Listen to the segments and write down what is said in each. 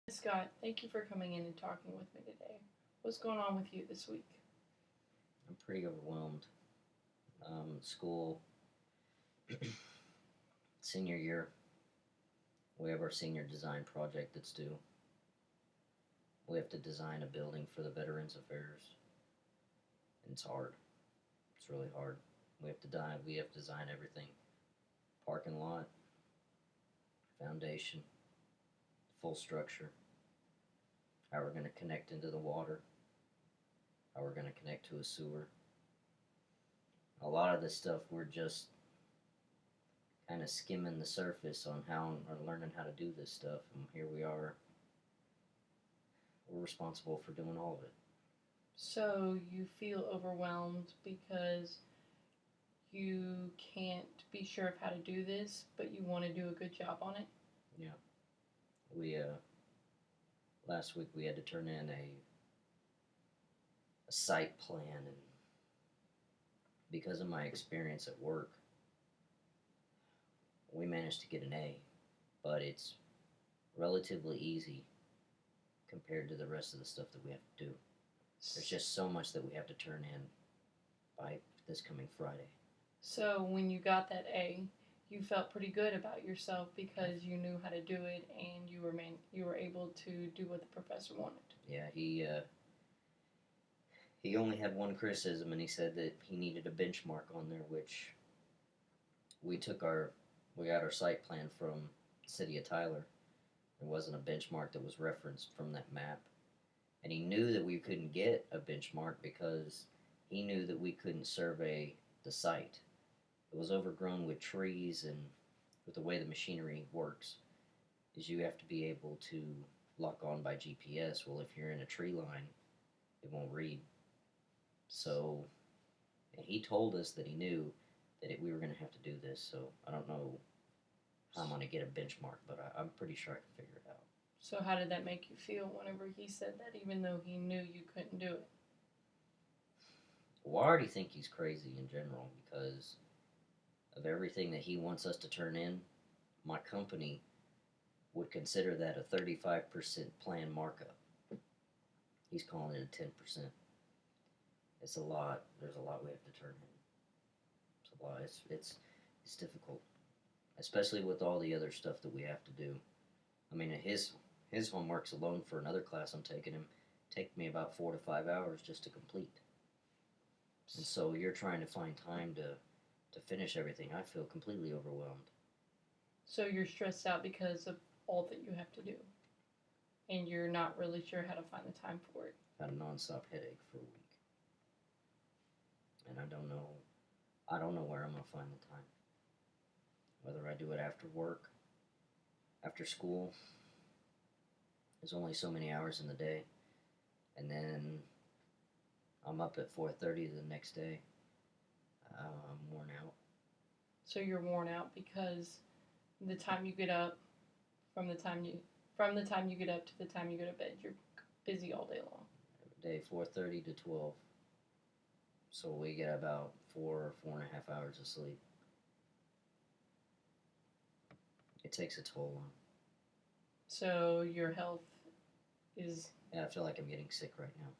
Scott, thank you for coming in and talking with me today. What's going on with you this week? I'm pretty overwhelmed. School, senior year, we have our senior design project that's due. We have to design a building for the Veterans Affairs, and it's hard. It's really hard. We have to design everything: parking lot, foundation, full structure, how we're going to connect into the water, how we're going to connect to a sewer. A lot of this stuff we're just kind of skimming the surface on how or learning how to do this stuff, and here we are. We're responsible for doing all of it. So, you feel overwhelmed because you can't be sure of how to do this, but you want to do a good job on it? Yeah. We last week we had to turn in a site plan, and because of my experience at work, we managed to get an A, but it's relatively easy compared to the rest of the stuff that we have to do. There's just so much that we have to turn in by this coming Friday. So, when you got that A, you felt pretty good about yourself because you knew how to do it and you were able to do what the professor wanted. Yeah, he only had one criticism, and he said that he needed a benchmark on there, which we took our we got our site plan from the city of Tyler. There wasn't a benchmark that was referenced from that map, and he knew that we couldn't get a benchmark because he knew that we couldn't survey the site. It was overgrown with trees, and with the way the machinery works, is you have to be able to lock on by GPS. Well, if you're in a tree line, it won't read. So he told us that he knew that we were going to have to do this. So I don't know how I'm going to get a benchmark, but I'm pretty sure I can figure it out. So, how did that make you feel whenever he said that, even though he knew you couldn't do it? Well, I already think he's crazy in general because of everything that he wants us to turn in. My company would consider that a 35% plan markup. He's calling it a 10%. It's a lot. There's a lot we have to turn in. It's a lot. It's difficult, especially with all the other stuff that we have to do. I mean, his homeworks alone for another class I'm taking him take me about 4 to 5 hours just to complete. And so you're trying to find time to finish everything. I feel completely overwhelmed. So, you're stressed out because of all that you have to do, and you're not really sure how to find the time for it. Had a nonstop headache for a week, and I don't know where I'm gonna find the time. Whether I do it after work, after school. There's only so many hours in the day, and then I'm up at 4:30 the next day. I'm worn out. So you're worn out because the time you get up, from the time you get up to the time you go to bed, you're busy all day long. Every day, 4:30 to 12. So we get about 4.5 hours of sleep. It takes a toll on. So your health is. Yeah, I feel like I'm getting sick right now.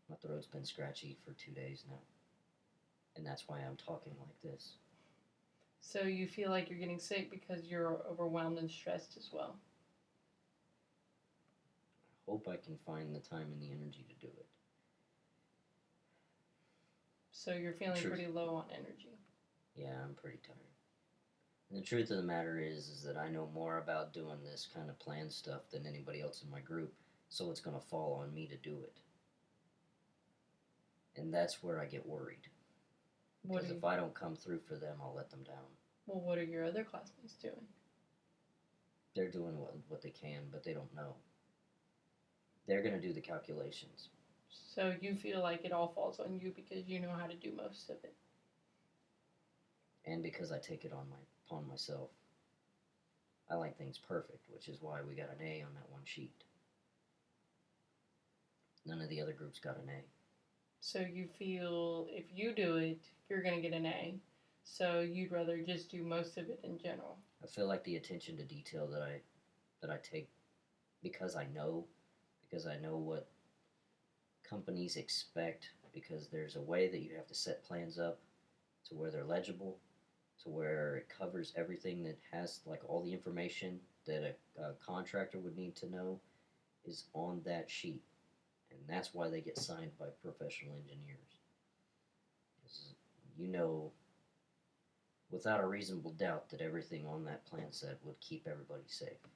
My throat's been scratchy for 2 days now, and that's why I'm talking like this. So you feel like you're getting sick because you're overwhelmed and stressed as well. I hope I can find the time and the energy to do it. So you're feeling Truth. pretty low on energy. Yeah, I'm pretty tired. And the truth of the matter is that I know more about doing this kind of plan stuff than anybody else in my group, so it's going to fall on me to do it. And that's where I get worried. Because if I don't come through for them, I'll let them down. Well, what are your other classmates doing? They're doing what they can, but they don't know. They're going to do the calculations. So you feel like it all falls on you because you know how to do most of it. And because I take it upon myself. I like things perfect, which is why we got an A on that one sheet. None of the other groups got an A. So you feel if you do it, you're going to get an A. So you'd rather just do most of it in general. I feel like the attention to detail that I take because I know what companies expect, because there's a way that you have to set plans up to where they're legible, to where it covers everything, that has like all the information that a contractor would need to know is on that sheet. And that's why they get signed by professional engineers. 'Cause you know without a reasonable doubt that everything on that plan set would keep everybody safe.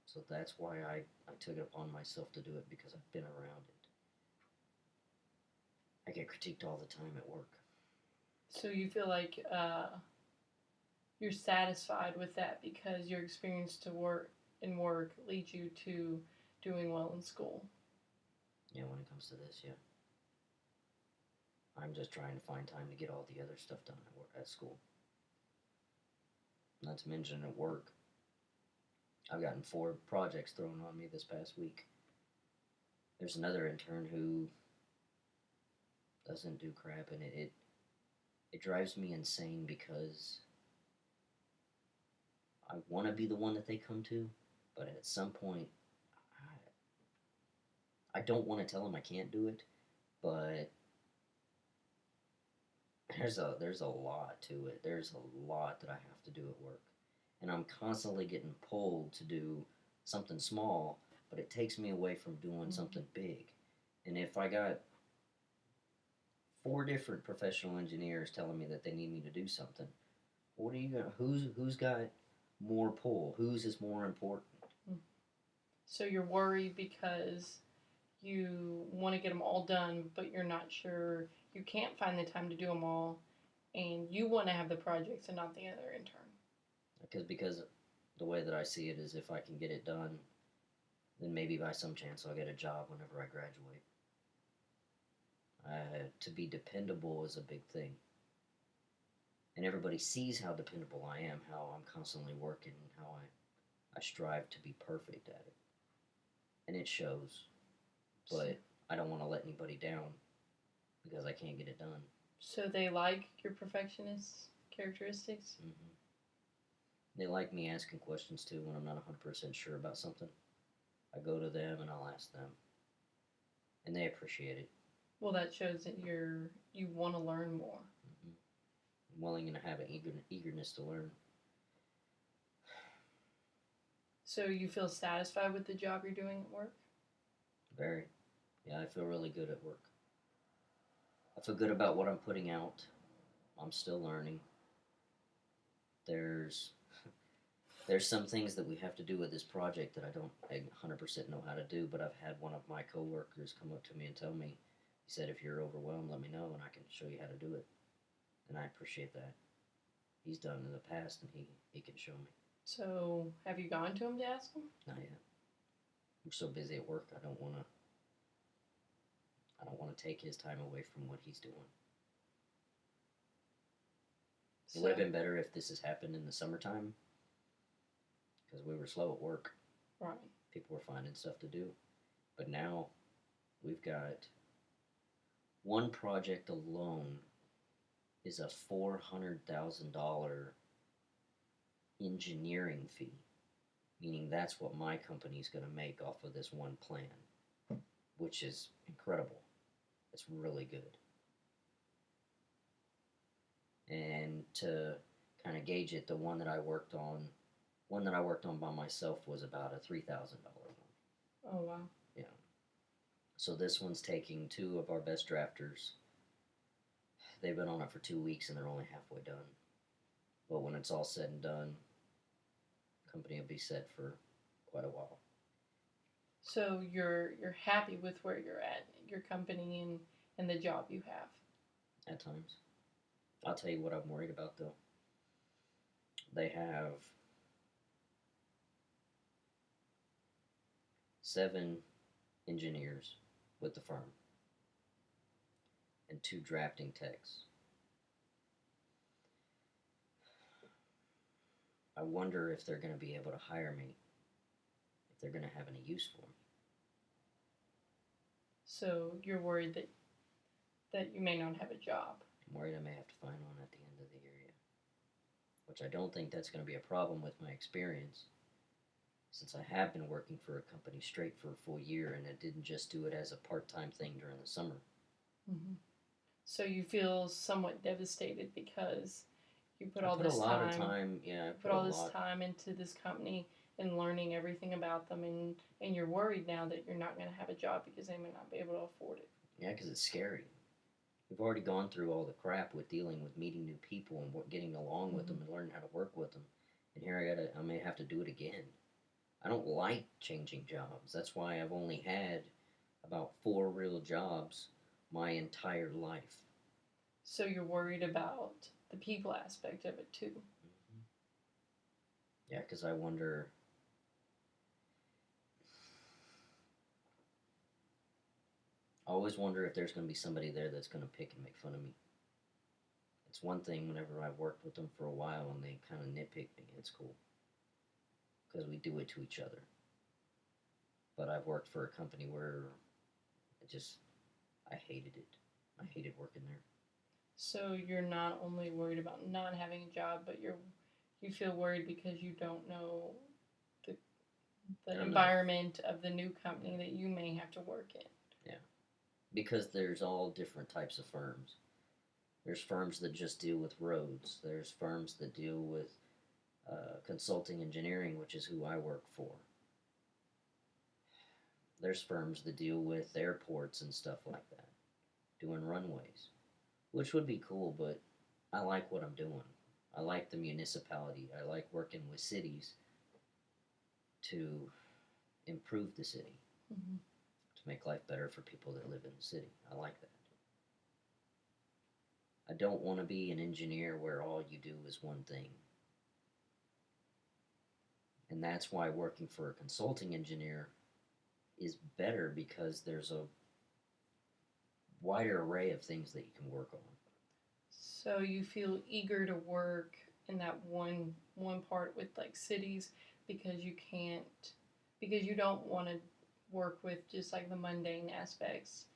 So that's why I took it upon myself to do it, because I've been around it. I get critiqued all the time at work. So you feel like you're satisfied with that because your experience to work leads you to doing well in school. Yeah, when it comes to this, yeah. I'm just trying to find time to get all the other stuff done at school. Not to mention at work. I've gotten 4 projects thrown on me this past week. There's another intern who doesn't do crap, and it drives me insane, because I want to be the one that they come to, but at some point, I don't want to tell them I can't do it, but there's a lot to it. There's a lot that I have to do at work, and I'm constantly getting pulled to do something small, but it takes me away from doing something big. And if I got 4 different professional engineers telling me that they need me to do something, what are you gonna? Who's got more pull? Whose is more important? So you're worried because you want to get them all done, but you're not sure, you can't find the time to do them all, and you want to have the projects and not the other intern. Because the way that I see it is, if I can get it done, then maybe by some chance I'll get a job whenever I graduate. To be dependable is a big thing. And everybody sees how dependable I am, how I'm constantly working, how I strive to be perfect at it. And it shows. But I don't want to let anybody down because I can't get it done. So they like your perfectionist characteristics? Mm-hmm. They like me asking questions too when I'm not 100% sure about something. I go to them and I'll ask them. And they appreciate it. Well, that shows that you want to learn more. Mm-hmm. I'm willing and have an eagerness to learn. So you feel satisfied with the job you're doing at work? Very. Yeah, I feel really good at work. I feel good about what I'm putting out. I'm still learning. There's some things that we have to do with this project that I don't 100% know how to do, but I've had one of my coworkers come up to me and tell me, he said, if you're overwhelmed, let me know and I can show you how to do it. And I appreciate that. He's done it in the past and he can show me. So have you gone to him to ask him? Not yet. I'm so busy at work, I don't want to take his time away from what he's doing. It would have been better if this has happened in the summertime, because we were slow at work. Right. People were finding stuff to do. But now we've got one project alone is a $400,000 engineering fee, meaning that's what my company's going to make off of this one plan, which is incredible. It's really good. And to kind of gauge it, the one that I worked on by myself was about a $3,000 one. Oh, wow. Yeah. So this one's taking 2 of our best drafters. They've been on it for 2 weeks and they're only halfway done. But when it's all said and done, the company will be set for quite a while. So you're happy with where you're at, your company and the job you have? At times. I'll tell you what I'm worried about though. They have 7 engineers with the firm and 2 drafting techs. I wonder if they're going to be able to hire me, if they're going to have any use for me. So you're worried that you may not have a job? I'm worried I may have to find one at the end of the year, which I don't think that's going to be a problem with my experience. since I have been working for a company straight for a full year, and I didn't just do it as a part-time thing during the summer. Hmm. So you feel somewhat devastated because you put I all put a this lot of time, time. Yeah, I put put a all this lot. time into this company and learning everything about them, and you're worried now that you're not going to have a job because they may not be able to afford it. Yeah, because it's scary. We've already gone through all the crap with dealing with meeting new people and getting along with Hmm. them and learning how to work with them. And here I may have to do it again. I don't like changing jobs. That's why I've only had about 4 real jobs my entire life. So you're worried about the people aspect of it too. Mm-hmm. Yeah, because I wonder. I always wonder if there's going to be somebody there that's going to pick and make fun of me. It's one thing whenever I've worked with them for a while and they kind of nitpick me. It's cool because we do it to each other. But I've worked for a company where I hated it. I hated working there. So you're not only worried about not having a job, but you feel worried because you don't know the the Enough. environment of the new company that you may have to work in. Yeah. Because there's all different types of firms. There's firms that just deal with roads. There's firms that deal with consulting engineering, which is who I work for. There's firms that deal with airports and stuff like that, doing runways, which would be cool, but I like what I'm doing. I like the municipality. I like working with cities to improve the city, Mm-hmm. to make life better for people that live in the city. I like that. I don't want to be an engineer where all you do is one thing. And that's why working for a consulting engineer is better because there's a wider array of things that you can work on. So you feel eager to work in that one part with like cities because you don't want to work with just like the mundane aspects,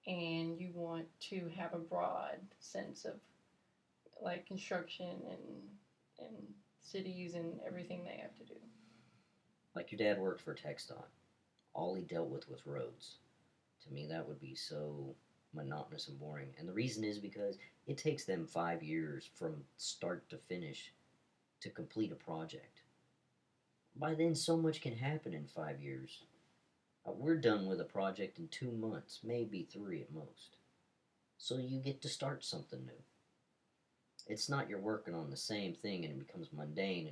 and you want to have a broad sense of like construction and cities and everything they have to do. Like your dad worked for TxDOT. All he dealt with was roads. To me, that would be so monotonous and boring. And the reason is because it takes them 5 years from start to finish to complete a project. By then, so much can happen in 5 years. We're done with a project in 2 months, maybe three at most. So you get to start something new. It's not you're working on the same thing and it becomes mundane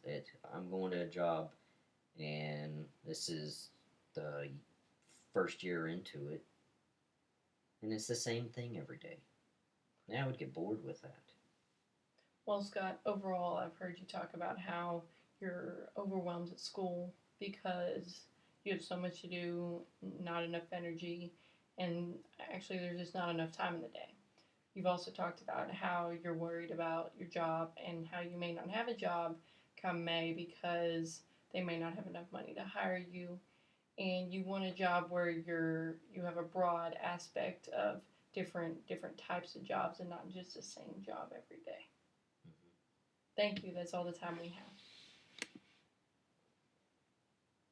and I'm going to a job and this is the first year into it and it's the same thing every day. Now I would get bored with that. Well, Scott, overall, I've heard you talk about how you're overwhelmed at school because you have so much to do, not enough energy, and actually, there's just not enough time in the day. You've also talked about how you're worried about your job and how you may not have a job come May because they may not have enough money to hire you, and you want a job where you have a broad aspect of different types of jobs and not just the same job every day. Mm-hmm. Thank you. That's all the time we have.